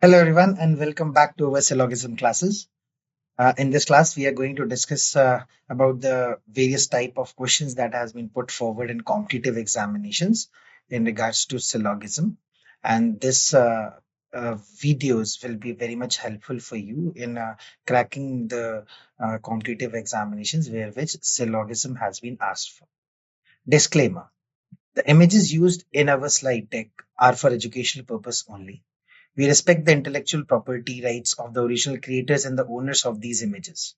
Hello everyone and welcome back to our Syllogism classes. In this class, we are going to discuss about the various type of questions that has been put forward in competitive examinations in regards to syllogism. And this videos will be very much helpful for you in cracking the competitive examinations where which syllogism has been asked for. Disclaimer. The images used in our slide deck are for educational purpose only. We respect the intellectual property rights of the original creators and the owners of these images.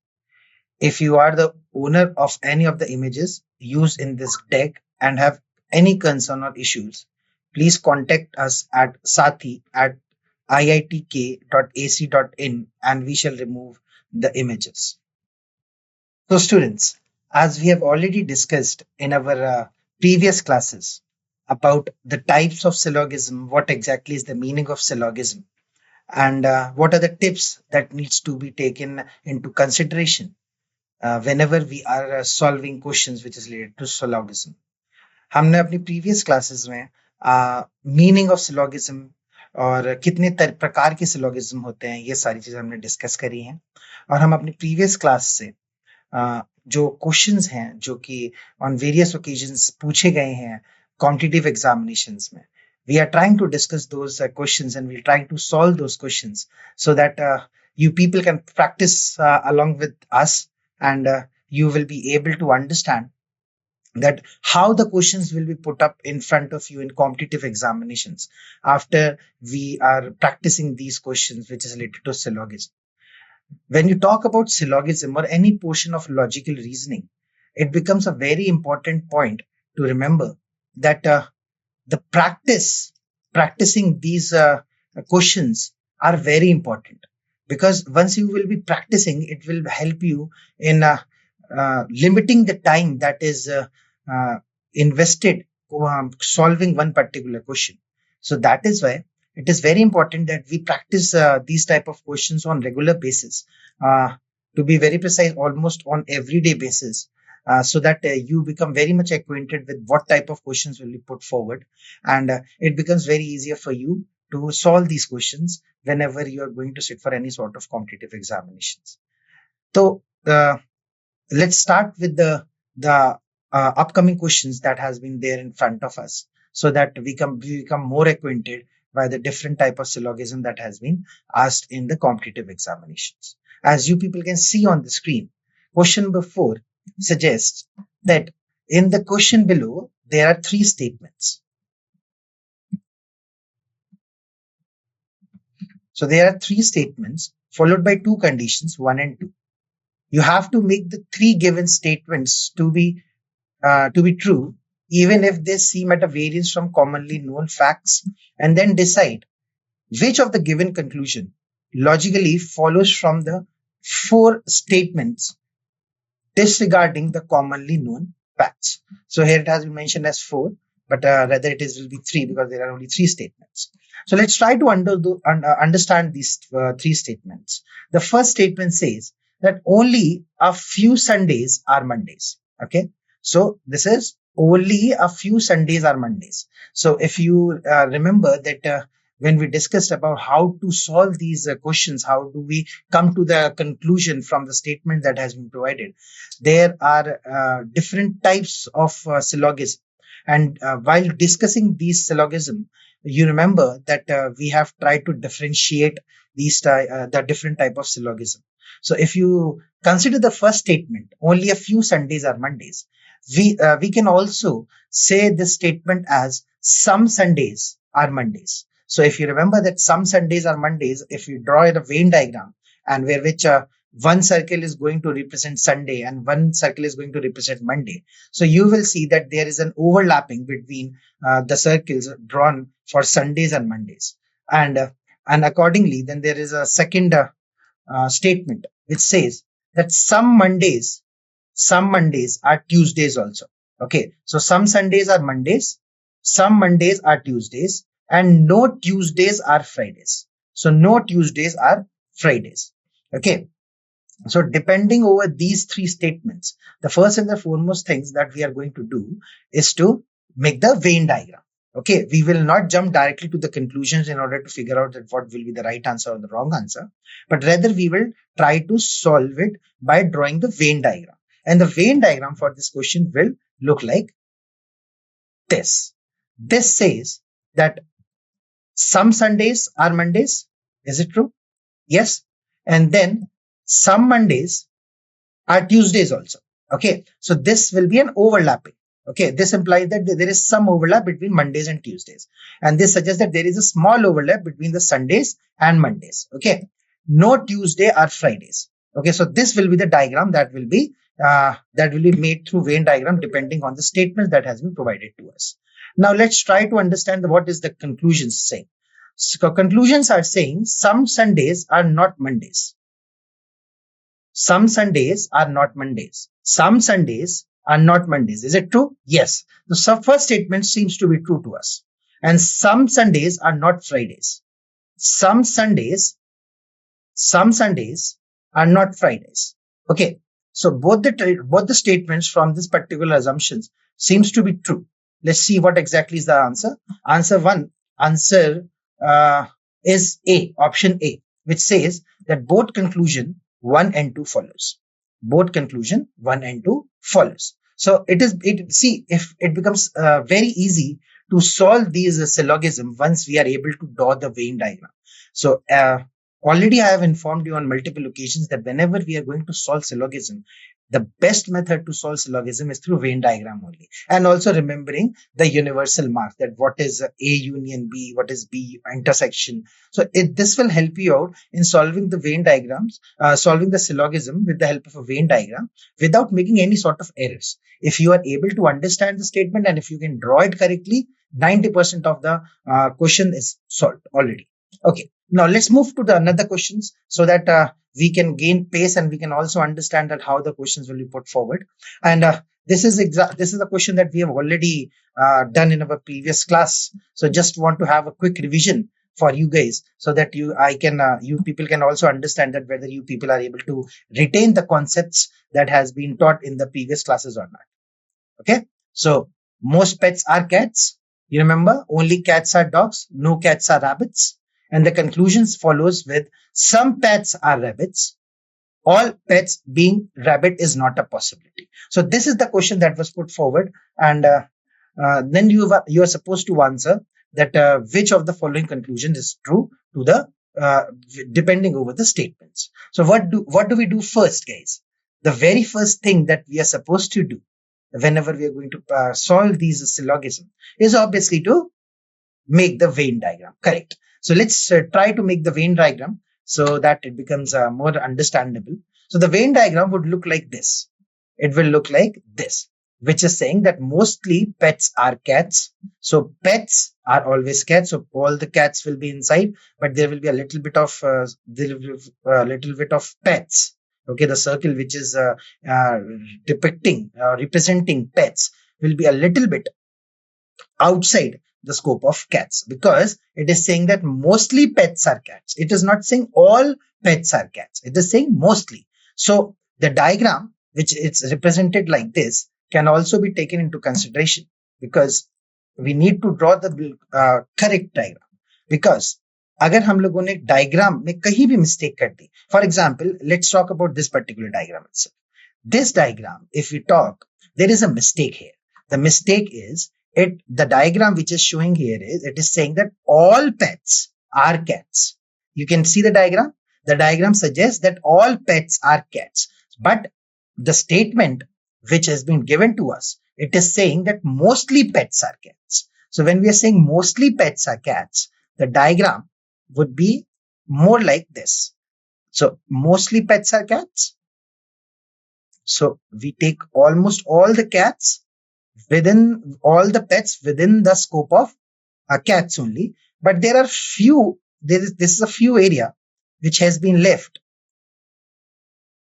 If you are the owner of any of the images used in this deck and have any concern or issues, please contact us at sathi@iitk.ac.in and we shall remove the images. So students, as we have already discussed in our previous classes about the types of syllogism, what exactly is the meaning of syllogism, and what are the tips that needs to be taken into consideration whenever we are solving questions which is related to syllogism. हमने अपनी previous classes में meaning of syllogism और कितने प्रकार के syllogism होते हैं ये सारी चीजें हमने डिस्कस करी हैं और हम अपनी previous class से जो क्वेश्चंस हैं जो कि ऑन वेरियस ओकेजन्स पूछे गए हैं कॉम्पिटिटिव एग्जामिनेशंस में we are trying to discuss those questions and we're trying to solve those questions so that you people can practice along with us and you will be able to understand that how the questions will be put up in front of you in competitive examinations after we are practicing these questions which is related to syllogism. When you talk about syllogism or any portion of logical reasoning, it becomes a very important point to remember that the practicing these questions are very important, because once you will be practicing, it will help you in limiting the time that is invested solving one particular question. So that is why it is very important that we practice these type of questions on regular basis, to be very precise, almost on everyday basis, so that you become very much acquainted with what type of questions will be put forward, and it becomes very easier for you to solve these questions whenever you are going to sit for any sort of competitive examinations. So let's start with the upcoming questions that has been there in front of us, so that we become more acquainted by the different type of syllogism that has been asked in the competitive examinations. As you people can see on the screen, question number 4 suggests that in the question below, there are 3 statements. So there are 3 statements followed by 2 conditions, 1 and 2. You have to make the 3 given statements to be true, even if they seem at a variance from commonly known facts, and then decide which of the given conclusion logically follows from the 4 statements disregarding the commonly known facts. So here it has been mentioned as 4, but rather it will be 3 because there are only 3 statements. So let's try to understand these 3 statements. The first statement says that only a few Sundays are Mondays. Okay. So this is only a few Sundays are Mondays. So if you remember that when we discussed about how to solve these questions, how do we come to the conclusion from the statement that has been provided, there are different types of syllogism. And while discussing these syllogism, you remember that we have tried to differentiate the different type of syllogism. So if you consider the first statement, only a few Sundays are Mondays, we can also say this statement as some Sundays are Mondays. So if you remember that some Sundays are Mondays, if you draw a Venn diagram and where which one circle is going to represent Sunday and one circle is going to represent Monday, so you will see that there is an overlapping between the circles drawn for Sundays and Mondays, and accordingly, then there is a second statement which says that some Mondays are Tuesdays also. Okay, so some Sundays are Mondays, some Mondays are Tuesdays, and no Tuesdays are Fridays. So no Tuesdays are Fridays. Okay, so depending over these 3 statements, the first and the foremost things that we are going to do is to make the Venn diagram. Okay, we will not jump directly to the conclusions in order to figure out that what will be the right answer or the wrong answer, but rather we will try to solve it by drawing the Venn diagram. And the Venn diagram for this question will look like this. This says that some Sundays are Mondays. Is it true? Yes. And then some Mondays are Tuesdays also. Okay. So this will be an overlapping. Okay. This implies that there is some overlap between Mondays and Tuesdays. And this suggests that there is a small overlap between the Sundays and Mondays. Okay. No Tuesday or Fridays. Okay. So this will be the diagram that will be made through Venn diagram depending on the statement that has been provided to us. Now let's try to understand what is the conclusions saying. So conclusions are saying some Sundays are not Mondays. Some Sundays are not Mondays. Some Sundays are not Mondays. Is it true? Yes. The first statement seems to be true to us. And some Sundays are not Fridays. Some Sundays are not Fridays. Okay. So both the statements from this particular assumptions seems to be true. Let's see what exactly is the answer. Answer is A, option A, which says that both conclusion 1 and 2 follows. Both conclusion 1 and 2 follows. So if it becomes very easy to solve these syllogism once we are able to draw the Venn diagram. So already I have informed you on multiple occasions that whenever we are going to solve syllogism, the best method to solve syllogism is through Venn diagram only. And also remembering the universal mark, that what is A union B, what is B intersection. So this will help you out in solving the Venn diagrams, solving the syllogism with the help of a Venn diagram without making any sort of errors. If you are able to understand the statement and if you can draw it correctly, 90% of the question is solved already. Okay. Now let's move to the another questions so that we can gain pace and we can also understand that how the questions will be put forward. And this is a question that we have already done in our previous class. So just want to have a quick revision for you guys so that you people can also understand that whether you people are able to retain the concepts that has been taught in the previous classes or not. Okay. So most pets are cats. You remember, only cats are dogs, no cats are rabbits. And the conclusions follows with some pets are rabbits. All pets being rabbit is not a possibility. So this is the question that was put forward. And then you are supposed to answer that which of the following conclusions is true to the depending over the statements. So what do we do first, guys? The very first thing that we are supposed to do whenever we are going to solve these syllogism is obviously to make the Venn diagram. Correct. So let's try to make the Venn diagram so that it becomes more understandable. So the Venn diagram would look like this. It will look like this, which is saying that mostly pets are cats. So pets are always cats. So all the cats will be inside, but there will be a little bit of pets. Okay, the circle which is representing pets will be a little bit outside the scope of cats, because it is saying that mostly pets are cats. It is not saying all pets are cats. It is saying mostly. So the diagram, which it's represented like this, can also be taken into consideration, because we need to draw the correct diagram. Because अगर हम लोगों ने diagram में कहीं भी mistake कर दी, for example, let's talk about this particular diagram itself. This diagram, if we talk, there is a mistake here. The mistake is the diagram which is showing here it is saying that all pets are cats. You can see the diagram. The diagram suggests that all pets are cats. But the statement which has been given to us, it is saying that mostly pets are cats. So when we are saying mostly pets are cats, the diagram would be more like this. So mostly pets are cats. So we take almost all the cats within all the pets within the scope of cats only. But there are this is a few area which has been left,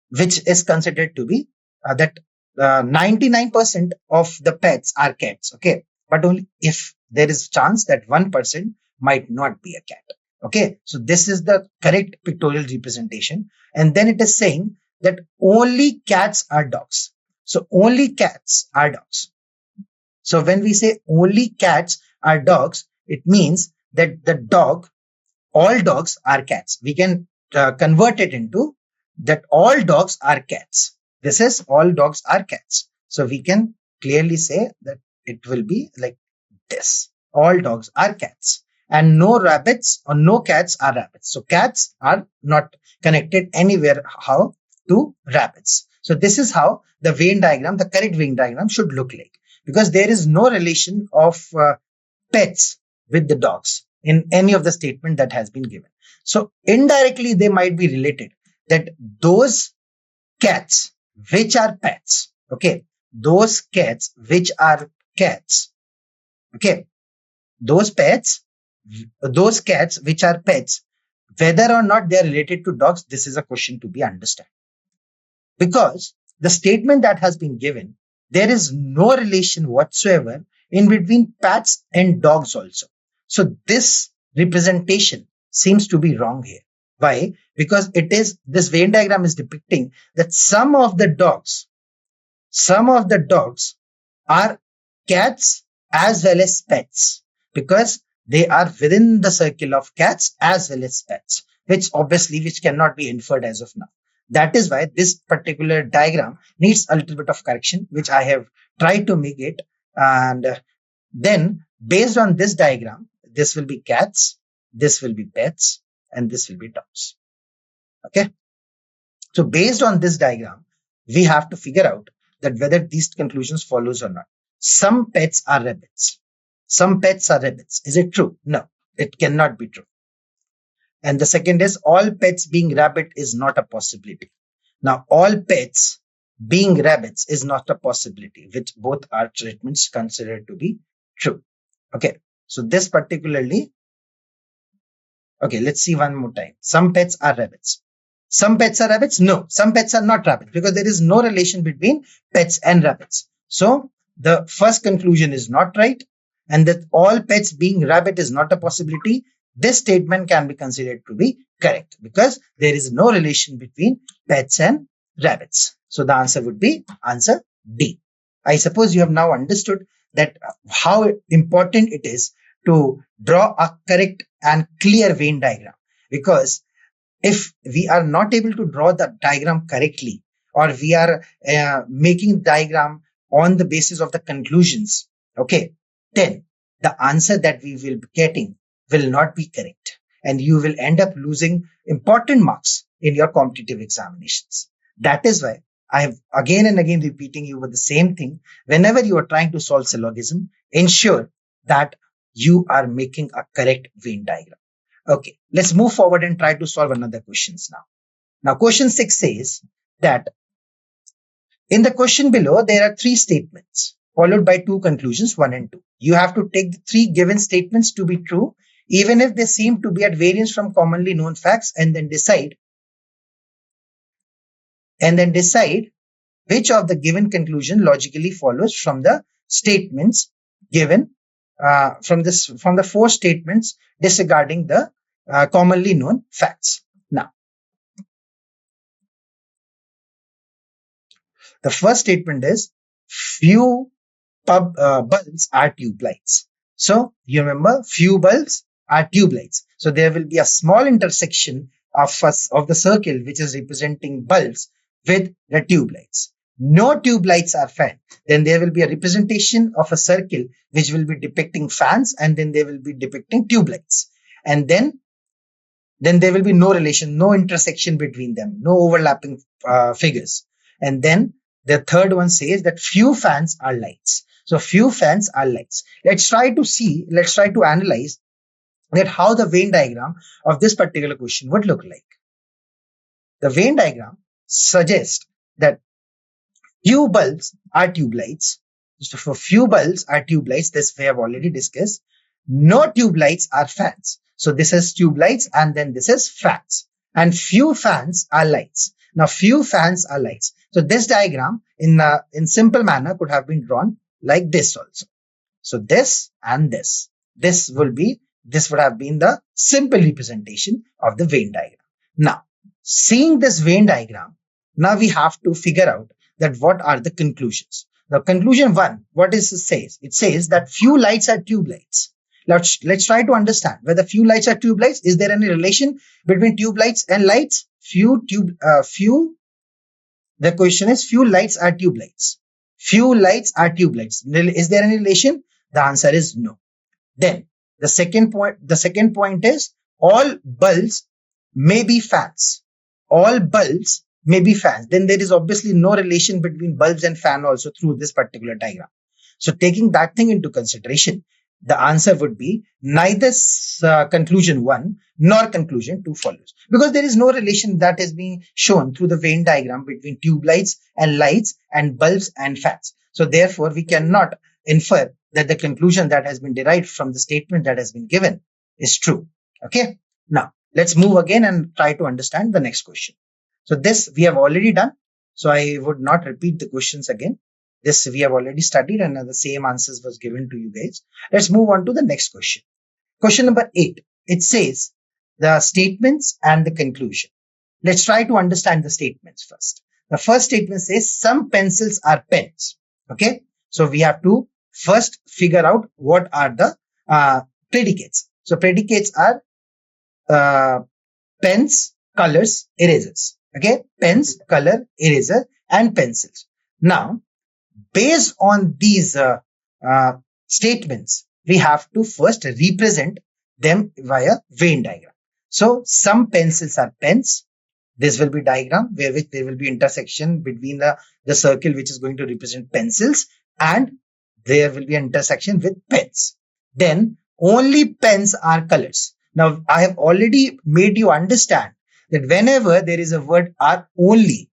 which is considered to be that 99% of the pets are cats. Okay. But only if there is a chance that 1% might not be a cat. Okay. So this is the correct pictorial representation. And then it is saying that only cats are dogs. So only cats are dogs. So when we say only cats, are dogs, it means that all dogs are cats. We can convert it into that all dogs are cats. This is all dogs are cats. So we can clearly say that it will be like this. All dogs are cats. And no rabbits or no cats are rabbits. So cats are not connected anywhere how to rabbits. So this is how the Venn diagram, the correct Venn diagram should look like. Because there is no relation of pets with the dogs in any of the statement that has been given. So indirectly, they might be related that those cats which are pets, okay, those cats which are cats, okay, those cats which are pets, whether or not they are related to dogs, this is a question to be understood. Because the statement that has been given, there is no relation whatsoever in between pets and dogs also. So this representation seems to be wrong here. Why? Because this Venn diagram is depicting that some of the dogs are cats as well as pets, because they are within the circle of cats as well as pets, which cannot be inferred as of now. That is why this particular diagram needs a little bit of correction, which I have tried to make it. And then based on this diagram, this will be cats, this will be pets, and this will be dogs. Okay. So based on this diagram, we have to figure out that whether these conclusions follows or not. Some pets are rabbits. Some pets are rabbits. Is it true? No, it cannot be true. And the second is all pets being rabbit is not a possibility. Now, all pets being rabbits is not a possibility, which both are statements considered to be true. Okay. So this particularly, okay, let's see one more time. Some pets are rabbits. Some pets are rabbits? No, some pets are not rabbits, because there is no relation between pets and rabbits. So the first conclusion is not right, and that all pets being rabbit is not a possibility. This statement can be considered to be correct because there is no relation between pets and rabbits. So the answer would be answer D. I suppose you have now understood that how important it is to draw a correct and clear Venn diagram, because if we are not able to draw the diagram correctly, or we are making diagram on the basis of the conclusions, okay, then the answer that we will be getting will not be correct, and you will end up losing important marks in your competitive examinations. That is why I have again and again repeating you with the same thing. Whenever you are trying to solve syllogism, ensure that you are making a correct Venn diagram. Okay, let's move forward and try to solve another questions now. Now, question 6 says that in the question below, there are 3 statements followed by 2 conclusions, 1 and 2. You have to take the 3 given statements to be true, even if they seem to be at variance from commonly known facts, and then decide which of the given conclusion logically follows from the statements given from the 4 statements disregarding the commonly known facts. Now, the first statement is few bulbs are tube lights. So you remember, few bulbs are tube lights. So there will be a small intersection of the circle which is representing bulbs with the tube lights. No tube lights are found. Then there will be a representation of a circle which will be depicting fans, and then they will be depicting tube lights. And then there will be no relation, no intersection between them, no overlapping figures. And then the third one says that few fans are lights. So few fans are lights. Let's try to analyze that how the Venn diagram of this particular question would look like. The Venn diagram suggests that few bulbs are tube lights. So for few bulbs are tube lights, this we have already discussed. No tube lights are fans. So this is tube lights, and then this is fans. And few fans are lights. Now few fans are lights. So this diagram in simple manner could have been drawn like this also. So this and this would have been the simple representation of the Venn diagram. Now, seeing this Venn diagram, now we have to figure out that what are the conclusions. The conclusion one, what is it says? It says that few lights are tube lights. Let's try to understand whether few lights are tube lights. Is there any relation between tube lights and lights? The question is few lights are tube lights. Few lights are tube lights. Is there any relation? The answer is no. Then the second point is all bulbs may be fans. All bulbs may be fans. Then there is obviously no relation between bulbs and fan also through this particular diagram. So taking that thing into consideration, the answer would be neither conclusion 1 nor conclusion 2 follows, because there is no relation that is being shown through the Venn diagram between tube lights and bulbs and fans. So therefore, we cannot infer that the conclusion that has been derived from the statement that has been given is true. Okay. Now let's move again and try to understand the next question. So this we have already done. So I would not repeat the questions again. This we have already studied and the same answers was given to you guys. Let's move on to the next question. Question number 8. It says the statements and the conclusion. Let's try to understand the statements first. The first statement says some pencils are pens. Okay. So we have to first figure out what are the predicates. So predicates are pens, colors, erasers. Okay. Pens, color, eraser and pencils. Now, based on these statements, we have to first represent them via Venn diagram. So some pencils are pens. This will be diagram where there will be intersection between the circle which is going to represent pencils, and there will be an intersection with pens. Then only pens are colors. Now I have already made you understand that whenever there is a word are only,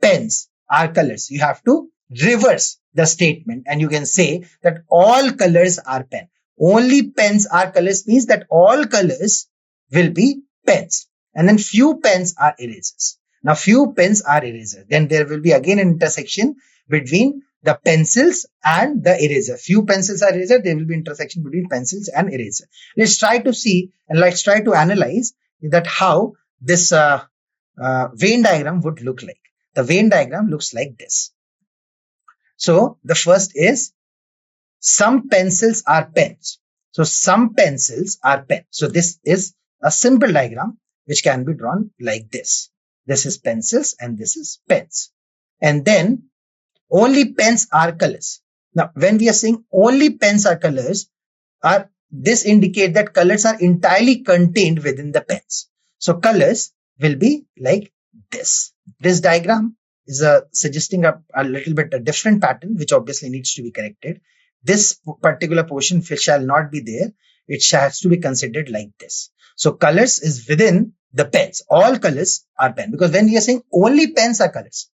pens are colors, you have to reverse the statement and you can say that all colors are pen. Only pens are colors means that all colors will be pens, and then few pens are erasers. Now few pens are erasers. Then there will be again an intersection between the pencils and the eraser. Few pencils are eraser. There will be intersection between pencils and eraser. Let's try to see and let's try to analyze that how this Venn diagram would look like. The Venn diagram looks like this. So the first is some pencils are pens. So some pencils are pens. So this is a simple diagram which can be drawn like this. This is pencils and this is pens. And then only pens are colors. Now when we are saying only pens are colors, this indicates that colors are entirely contained within the pens. So colors will be like this. This diagram is suggesting a little bit a different pattern, which obviously needs to be corrected. This particular portion shall not be there. It has to be considered like this. So colors is within the pens. All colors are pen. Because when we are saying only pens are colors,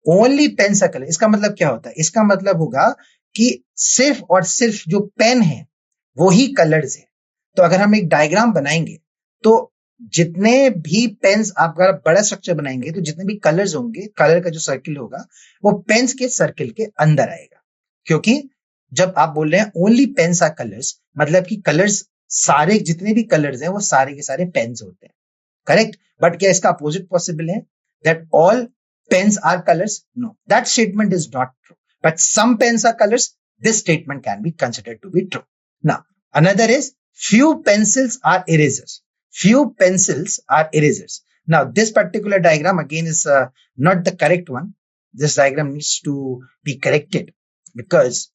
only pens are colors, इसका मतलब क्या होता है? इसका मतलब होगा कि सिर्फ और सिर्फ जो पेन है वो ही कलर्स है. तो अगर हम एक डायग्राम बनाएंगे तो जितने भी पेन्स आप अगर बड़ा स्ट्रक्चर बनाएंगे तो जितने भी कलर्स होंगे, कलर का जो सर्किल होगा वो पेन्स के सर्किल के अंदर आएगा. क्योंकि जब आप बोल रहे हैं ओनली पेन्स आर कलर्स, मतलब कि कलर्स सारे जितने भी कलर्स हैं वो सारे के सारे पेन्स होते हैं. करेक्ट. बट क्या इसका अपोजिट पॉसिबल है that all pens are colours? No, that statement is not true. But some pens are colours, this statement can be considered to be true. Now another is few pencils are erasers. Few pencils are erasers. Now, this particular diagram again is not the correct one. This diagram needs to be corrected because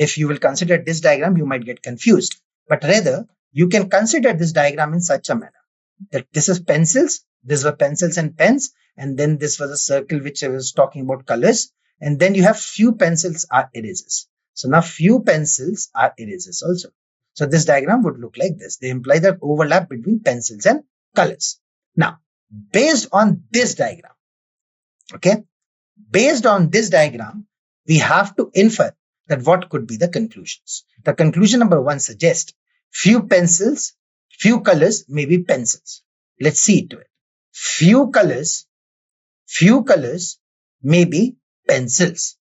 if you will consider this diagram, you might get confused. But rather, you can consider this diagram in such a manner that this is pencils, these were pencils and pens, and then this was a circle which I was talking about colors, and then you have few pencils are erasers. So now few pencils are erasers also. So this diagram would look like this. They imply the overlap between pencils and colors. Now, based on this diagram, okay, based on this diagram, we have to infer that what could be the conclusions. The conclusion number 1 suggests few pencils, few colors may be pencils. Let's see to it. Few colors may be pencils.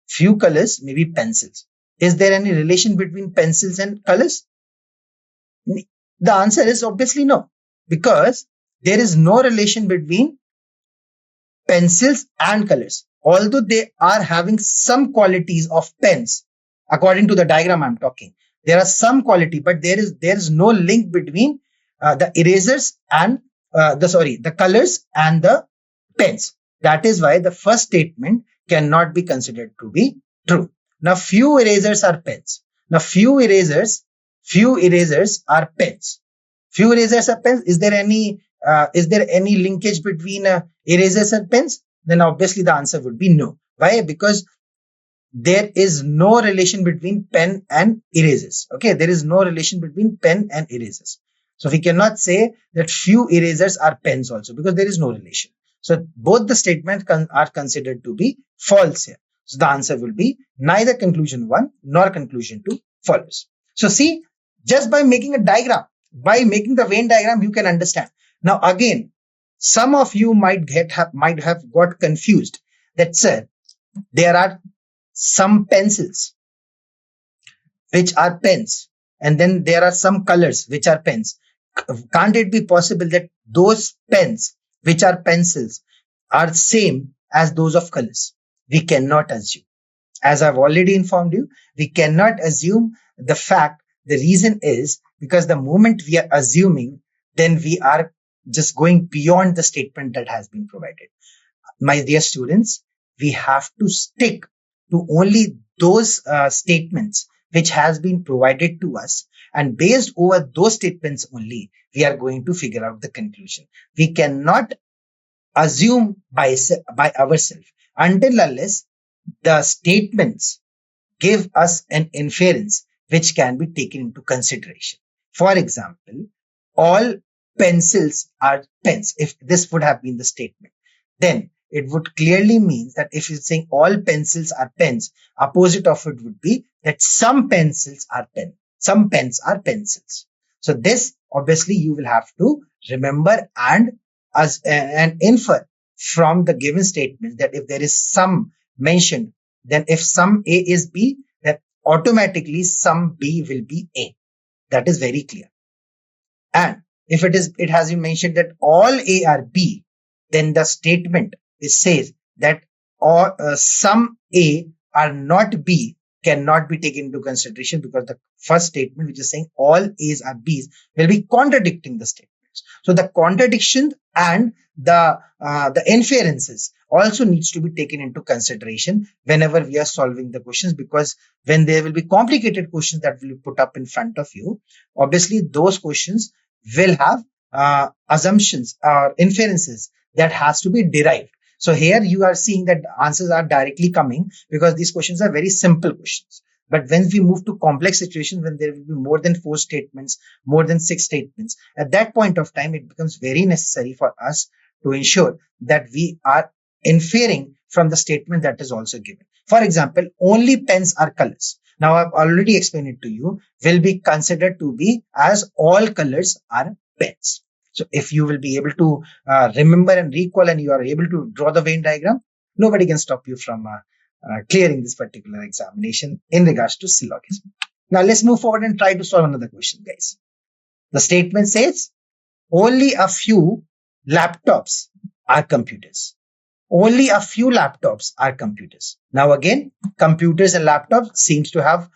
Few colors may be pencils. Is there any relation between pencils and colors? The answer is obviously no, because there is no relation between pencils and colors. although they are having some qualities of pens, according to the diagram I'm talking, there are some quality, but there is no link between the erasers and the colors and the pens. That is why the first statement cannot be considered to be true. Now, few erasers are pens. Now, few erasers are pens. Few erasers are pens. Is there any linkage between erasers and pens? Then obviously the answer would be no. Why? Because there is no relation between pen and erasers. Okay, there is no relation between pen and erasers. So we cannot say that few erasers are pens also, because there is no relation. So both the statements are considered to be false here. So the answer will be neither conclusion 1 nor conclusion 2 follows. So see, just by making a diagram, by making the Venn diagram, you can understand. Now again, some of you might have got confused that, sir, there are some pencils which are pens, and then there are some colors which are pens. Can't it be possible that those pens which are pencils are same as those of colors? We cannot assume. As I've already informed you, we cannot assume the fact. The reason is because the moment we are assuming, then we are just going beyond the statement that has been provided. My dear students, we have to stick to only those statements which has been provided to us, and based over those statements only, we are going to figure out the conclusion. We cannot assume by ourselves until unless the statements give us an inference which can be taken into consideration. For example, all pencils are pens. If this would have been the statement, then it would clearly mean that if you're saying all pencils are pens, opposite of it would be that some pencils are pens, some pens are pencils. So this obviously you will have to remember and infer from the given statement that if there is some mentioned, then if some A is B, then automatically some B will be A. That is very clear. And if it has been mentioned that all A are B, then the statement says that some A are not B cannot be taken into consideration, because the first statement, which is saying all A's are B's, will be contradicting the statements. So the contradiction and the inferences also needs to be taken into consideration whenever we are solving the questions, because when there will be complicated questions that will be put up in front of you, obviously those questions will have assumptions or inferences that has to be derived. So here you are seeing that answers are directly coming because these questions are very simple questions. But when we move to complex situations, when there will be more than 4 statements, more than 6 statements, at that point of time, it becomes very necessary for us to ensure that we are inferring from the statement that is also given. For example, only pens are colors. Now, I've already explained it to you, will be considered to be as all colors are pens. So if you will be able to remember and recall, and you are able to draw the Venn diagram, nobody can stop you from clearing this particular examination in regards to syllogism. Now let's move forward and try to solve another question, guys. The statement says only a few laptops are computers. Only a few laptops are computers. Now again, computers and laptops seems to have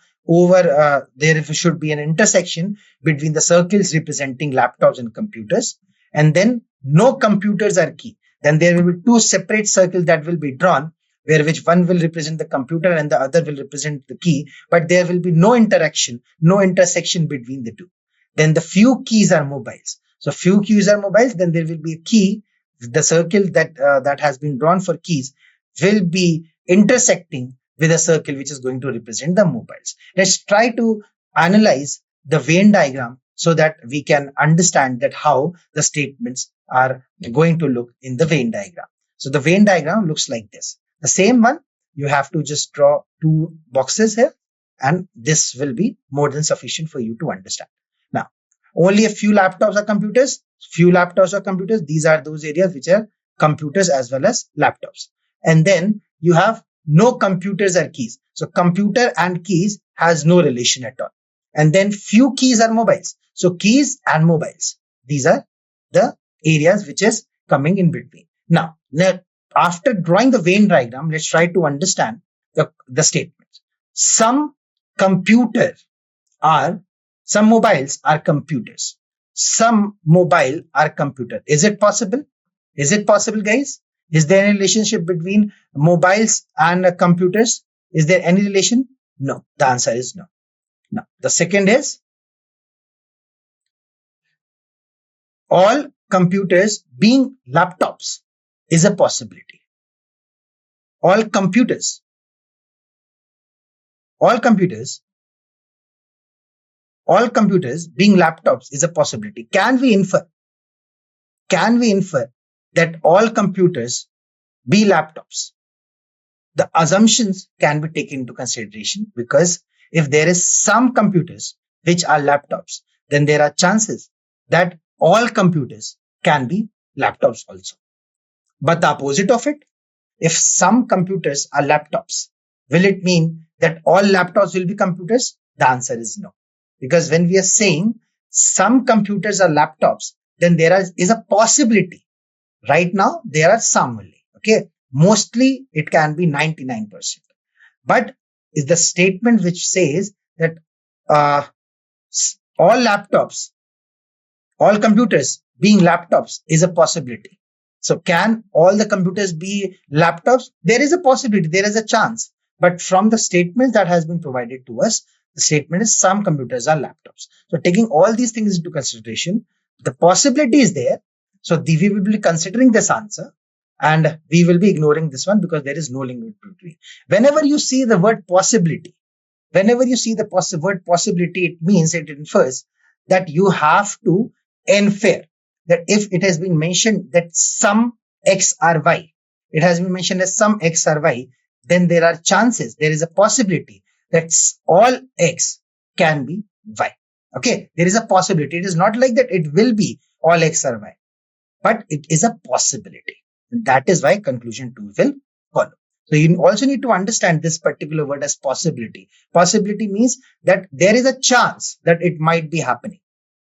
there should be an intersection between the circles representing laptops and computers, and then no computers are key. Then there will be 2 separate circles that will be drawn, where which one will represent the computer and the other will represent the key, but there will be no interaction, no intersection between the two. Then the few keys are mobiles. So few keys are mobiles, then there will be a key. The circle that has been drawn for keys will be intersecting with a circle which is going to represent the mobiles. Let's try to analyze the Venn diagram so that we can understand that how the statements are going to look in the Venn diagram. So the Venn diagram looks like this. The same one, you have to just draw 2 boxes here, and this will be more than sufficient for you to understand. Now, only a few laptops are computers. Few laptops are computers. These are those areas which are computers as well as laptops. And then you have no computers are keys. So computer and keys has no relation at all. And then few keys are mobiles. So keys and mobiles, these are the areas which is coming in between. Now, after drawing the Venn diagram, let's try to understand the statements. Some mobiles are computers. Some mobile are computer. Is it possible? Is it possible, guys? Is there any relationship between mobiles and computers? Is there any relation? No. The answer is no. No. The second is, all computers being laptops is a possibility. All computers being laptops is a possibility. Can we infer that all computers be laptops? The assumptions can be taken into consideration, because if there is some computers which are laptops, then there are chances that all computers can be laptops also. But the opposite of it, if some computers are laptops, will it mean that all laptops will be computers? The answer is no. Because when we are saying some computers are laptops, then there is a possibility. Right now, there are some only. Okay. Mostly it can be 99%. But is the statement which says that all computers being laptops is a possibility. So can all the computers be laptops? There is a possibility, there is a chance. But from the statement that has been provided to us, the statement is some computers are laptops. So taking all these things into consideration, the possibility is there. So we will be considering this answer, and we will be ignoring this one because there is no link between. Whenever you see the word possibility, word possibility, it means, it infers that you have to infer that if it has been mentioned that some X or Y, it has been mentioned as some X or Y, then there are chances, there is a possibility that all X can be Y. Okay, there is a possibility. It is not like that it will be all X or Y, but it is a possibility. And that is why conclusion 2 will follow. So you also need to understand this particular word as possibility. Possibility means that there is a chance that it might be happening.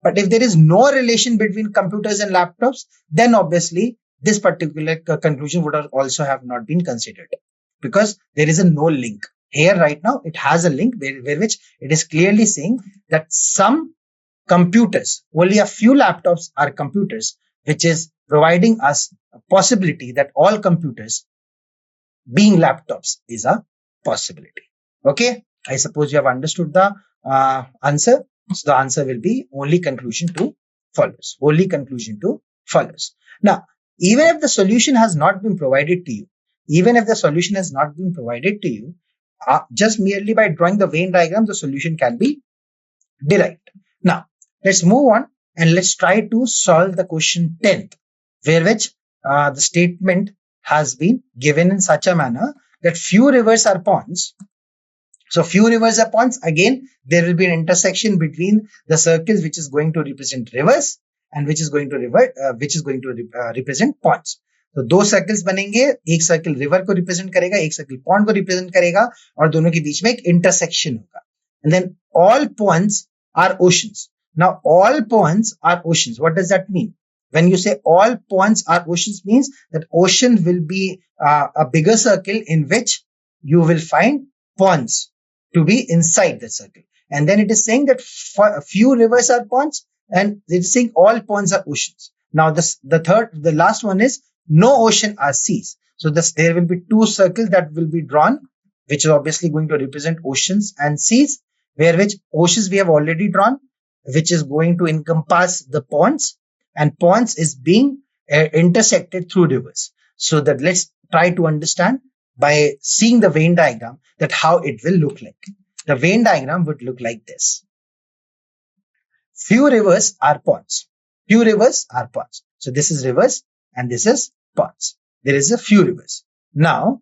But if there is no relation between computers and laptops, then obviously this particular conclusion would also have not been considered, because there is a no link. Here right now, it has a link where which it is clearly saying that some computers, only a few laptops are computers, which is providing us a possibility that all computers being laptops is a possibility. Okay, I suppose you have understood the answer. So the answer will be only conclusion 2 follows. Only conclusion 2 follows. Now, even if the solution has not been provided to you, just merely by drawing the Venn diagram, the solution can be derived. Now, let's move on and let's try to solve the question 10th, where which the statement has been given in such a manner that few rivers are ponds. So few rivers are ponds. Again, there will be an intersection between the circles which is going to represent rivers and which is going to represent ponds. तो दो circles बनेंगे, एक circle river को represent करेगा, एक circle pond को represent करेगा, और दोनों के बीच में एक इंटरसेक्शन होगा. And then all ponds are oceans. Now all ponds are oceans. What does that mean? When you say all ponds are oceans, means that ocean will be a bigger circle in which you will find ponds to be inside the circle. And then it is saying that a few rivers are ponds, and it is saying all ponds are oceans. Now the last one is no ocean are seas. So there will be two circles that will be drawn, which is obviously going to represent oceans and seas, where which oceans we have already drawn, which is going to encompass the ponds, and ponds is being intersected through rivers. So that let's try to understand by seeing the Venn diagram that how it will look like. The Venn diagram would look like this. Few rivers are ponds. Few rivers are ponds. So this is rivers and this is ponds. There is a few rivers. Now,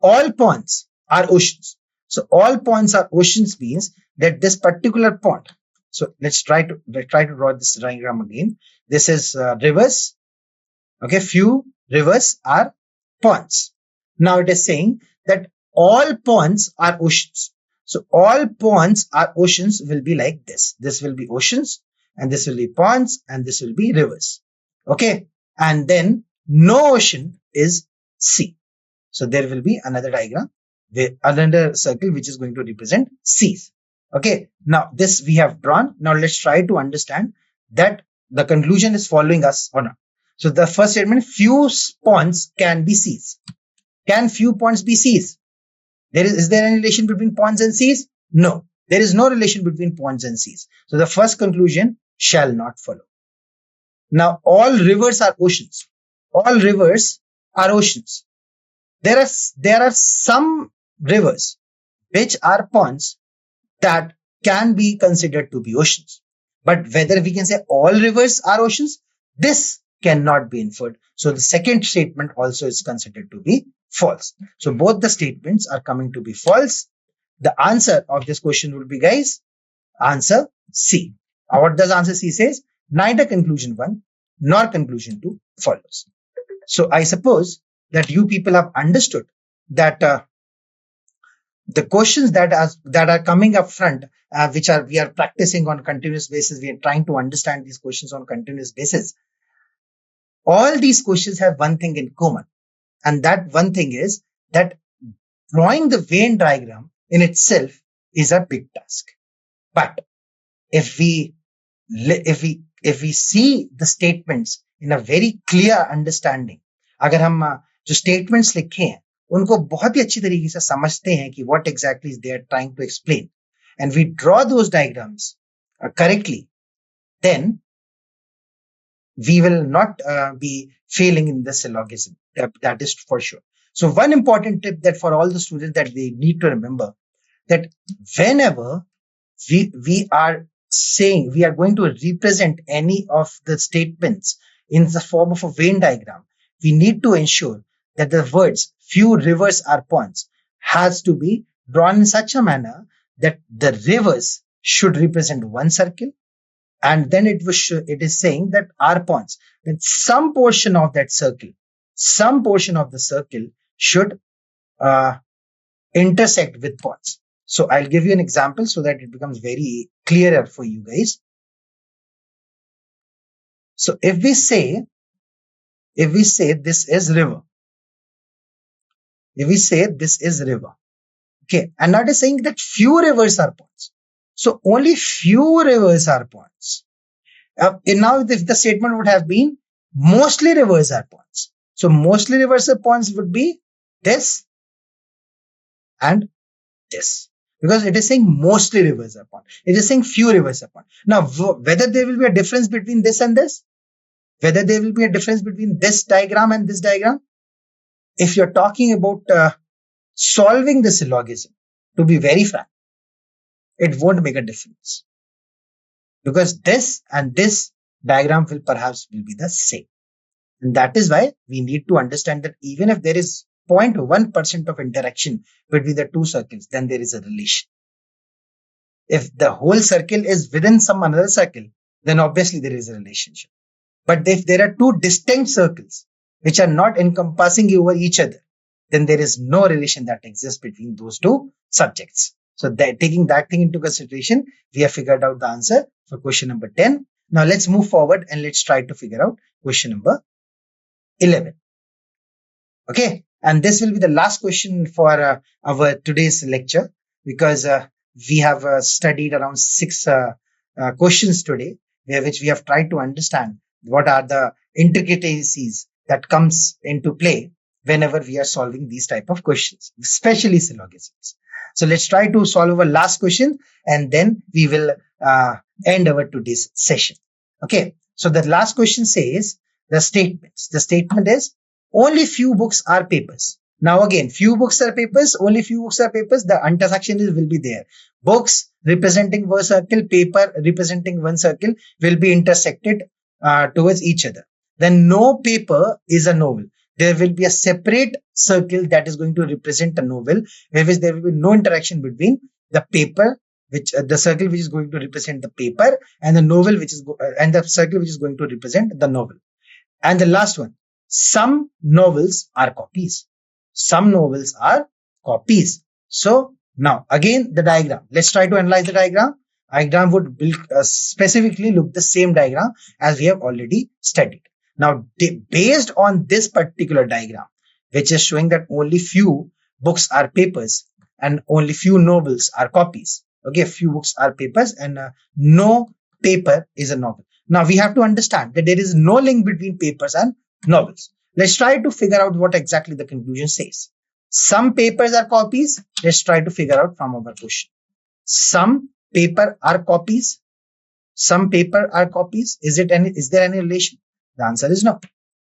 all ponds are oceans. So all ponds are oceans means that this particular pond. So let's try to draw this diagram again. This is rivers. Okay, few rivers are ponds. Now it is saying that all ponds are oceans. So all ponds are oceans will be like this. This will be oceans, and this will be ponds, and this will be rivers. Okay, and then no ocean is C. So there will be another diagram, another circle which is going to represent C's. Okay, now this we have drawn. Now let's try to understand that the conclusion is following us or not. So the first statement, few points can be C's. Can few points be C's? Is there any relation between points and C's? No, there is no relation between points and C's. So the first conclusion shall not follow. Now all rivers are oceans. All rivers are oceans. There are some rivers which are ponds that can be considered to be oceans. But whether we can say all rivers are oceans, this cannot be inferred. So the second statement also is considered to be false. So both the statements are coming to be false. The answer of this question will be, guys, answer C. What does answer C says? Neither conclusion 1 nor conclusion 2 follows. So I suppose that you people have understood that the questions that are coming up front, which we are practicing on a continuous basis, we are trying to understand these questions on a continuous basis. All these questions have one thing in common, and that one thing is that drawing the Venn diagram in itself is a big task. But if we see the statements in a very clear understanding, अगर हम जो statements लिखे हैं उनको बहुत ही अच्छी तरीके से समझते हैं कि what exactly is they are trying to explain, and we draw those diagrams correctly, then we will not be failing in the syllogism. That is for sure. So one important tip that for all the students that they need to remember, that whenever we are saying we are going to represent any of the statements in the form of a Venn diagram, we need to ensure that the words few rivers are ponds has to be drawn in such a manner that the rivers should represent one circle, and then it is saying that are ponds, then some portion of that circle, some portion of the circle should intersect with ponds. So I'll give you an example so that it becomes very clearer for you guys. So if we say this is river, okay, and now it is saying that few rivers are ponds. So only few rivers are ponds. And now if the statement would have been mostly rivers are ponds. So mostly rivers are ponds would be this and this. Because it is saying mostly rivers are ponds. It is saying few rivers are ponds. Now, whether there will be a difference between this and this, whether there will be a difference between this diagram and this diagram, if you're talking about solving the syllogism, to be very frank, it won't make a difference. Because this and this diagram will be the same. And that is why we need to understand that even if there is 0.1% of interaction between the two circles, then there is a relation. If the whole circle is within some another circle, then obviously there is a relationship. But if there are two distinct circles which are not encompassing over each other, then there is no relation that exists between those two subjects. So taking that thing into consideration, we have figured out the answer for question number 10. Now let's move forward and let's try to figure out question number 11. Okay, and this will be the last question for our today's lecture, because we have studied around 6 questions today, which we have tried to understand what are the intricacies that comes into play whenever we are solving these type of questions, especially syllogisms. So let's try to solve our last question, and then we will end our today's session. Okay, so the last question says the statements. The statement is only few books are papers. Now again, few books are papers, only few books are papers. The intersection will be there. Books representing one circle, paper representing one circle will be intersected towards each other. Then no paper is a novel. There will be a separate circle that is going to represent a novel, whereas there will be no interaction between the paper, the circle which is going to represent the paper, and the novel and the circle which is going to represent the novel. And the last one, some novels are copies. Some novels are copies. So now again the diagram. Let's try to analyze the diagram. Diagram would specifically look the same diagram as we have already studied. Now, based on this particular diagram, which is showing that only few books are papers and only few novels are copies. Okay, few books are papers and no paper is a novel. Now we have to understand that there is no link between papers and novels. Let's try to figure out what exactly the conclusion says. Some papers are copies. Let's try to figure out from our question. Some paper are copies. Some paper are copies. Is there any relation? The answer is no.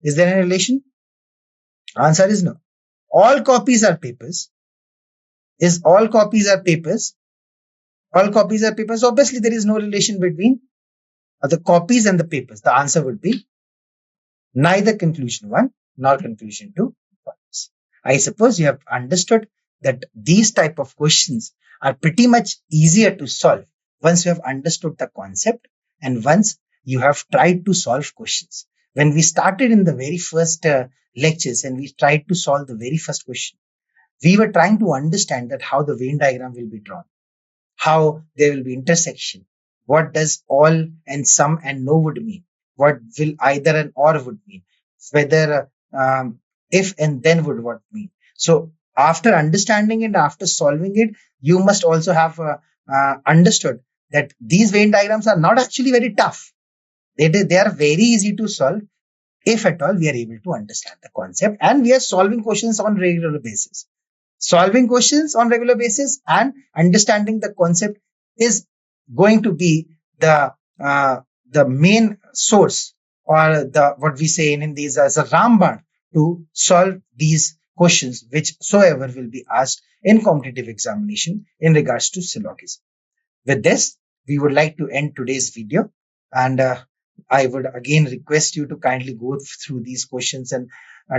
Is there any relation? Answer is no. All copies are papers. Is all copies are papers? All copies are papers. Obviously, there is no relation between the copies and the papers. The answer would be neither conclusion 1 nor conclusion 2. I suppose you have understood that these type of questions are pretty much easier to solve once you have understood the concept and once you have tried to solve questions. When we started in the very first lectures and we tried to solve the very first question, we were trying to understand that how the Venn diagram will be drawn, how there will be intersection, what does all and some and no would mean, what will either and or would mean, whether if and then would what mean. So after understanding it, after solving it, you must also have understood that these Venn diagrams are not actually very tough. They are very easy to solve if at all we are able to understand the concept and we are solving questions on regular basis. Solving questions on regular basis and understanding the concept is going to be the main source or the what we say in Hindi as a ramban to solve these questions whichsoever will be asked in competitive examination in regards to syllogism. With this, we would like to end today's video and I would again request you to kindly go through these questions and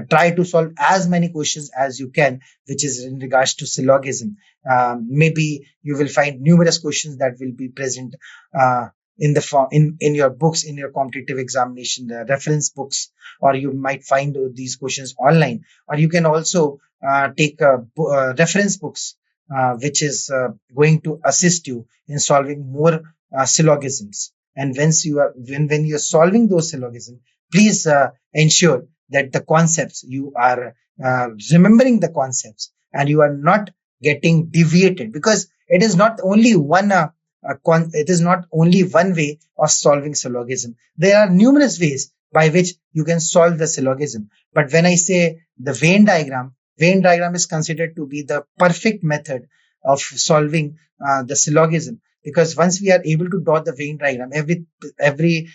try to solve as many questions as you can, which is in regards to syllogism. Maybe you will find numerous questions that will be present in the form in your books, in your competitive examination, the reference books, or you might find these questions online, or you can also take reference books, which is going to assist you in solving more syllogisms. And when you are solving those syllogisms, please ensure that the concepts you are remembering the concepts and you are not getting deviated, because it is not only one it is not only one way of solving syllogism. There are numerous ways by which you can solve the syllogism. But when I say the Venn diagram is considered to be the perfect method of solving the syllogism, because once we are able to draw the Venn diagram, every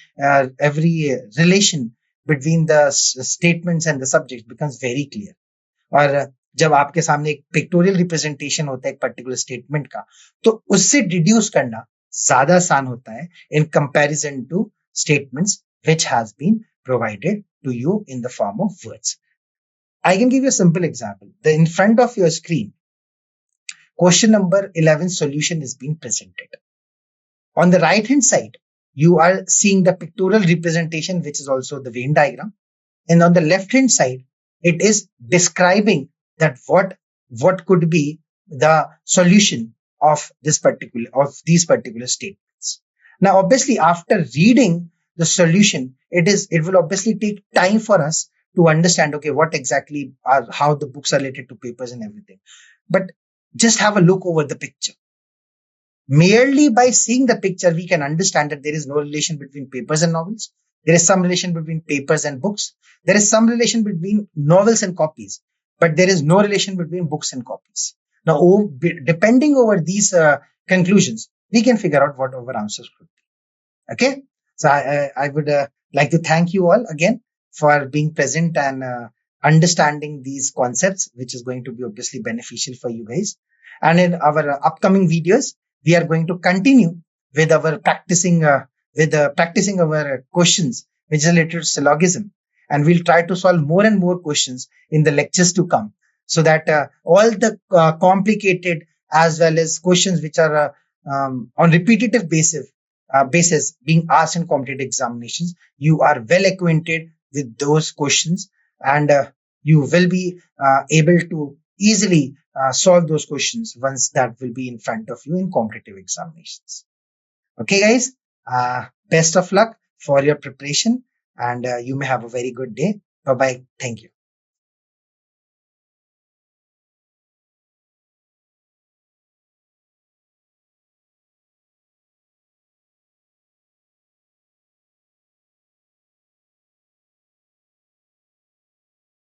relation between the statements and the subject becomes very clear. और जब आपके सामने एक pictorial representation होता है एक particular statement का, तो उससे डिड्यूस करना ज्यादा आसान होता है in comparison to statements which has been provided to you in the form of words. I can give you a simple example. In front of your screen, question number 11 solution is being presented. On the right hand side, you are seeing the pictorial representation, which is also the Venn diagram. And on the left hand side, it is describing that what could be the solution of these particular statements. Now, obviously, after reading the solution, it will obviously take time for us to understand, okay, what exactly are, how the books are related to papers and everything. But just have a look over the picture. Merely by seeing the picture, we can understand that there is no relation between papers and novels. There is some relation between papers and books. There is some relation between novels and copies, but there is no relation between books and copies. Now, depending over these conclusions, we can figure out what our answers could be. Okay. So I would like to thank you all again for being present and understanding these concepts, which is going to be obviously beneficial for you guys. And in our upcoming videos, we are going to continue with our practicing our questions, which is related to syllogism. And we'll try to solve more and more questions in the lectures to come, so that all the complicated as well as questions which are on repetitive basis being asked in competitive examinations, you are well acquainted with those questions, and you will be able to easily solve those questions once that will be in front of you in competitive examinations. Okay, guys, best of luck for your preparation, and you may have a very good day. Bye-bye. Thank you.